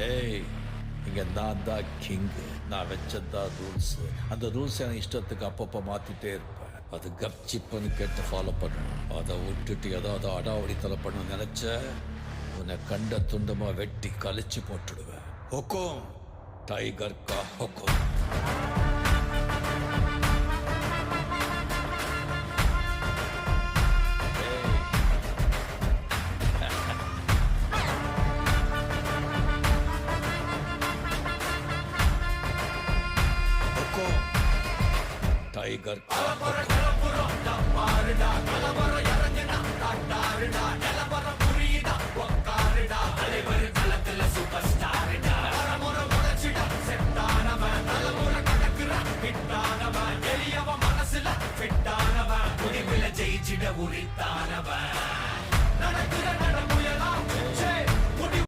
ஏய், இங்க நான் தான் கிங்கு. நான் வச்சதான் ரூல்ஸ். அந்த ரூல்ஸ் எனக்கு இஷ்டத்துக்கு அப்பப்போ மாத்திட்டே இருப்பேன். அது கப்சிப்புன்னு கேட்டு ஃபாலோ பண்ணணும். அதை விட்டுட்டு ஏதாவது அடாவடித்தலை பண்ண நினைச்ச உன்னை கண்ட துண்டமா வெட்டி கழிச்சு போட்டுடுவேன். ஹொக்கும், டைகர் கா ஹொக்கும். டைகர் ஜெயிச்சிட உரித்தானவன் நடக்கிற நடம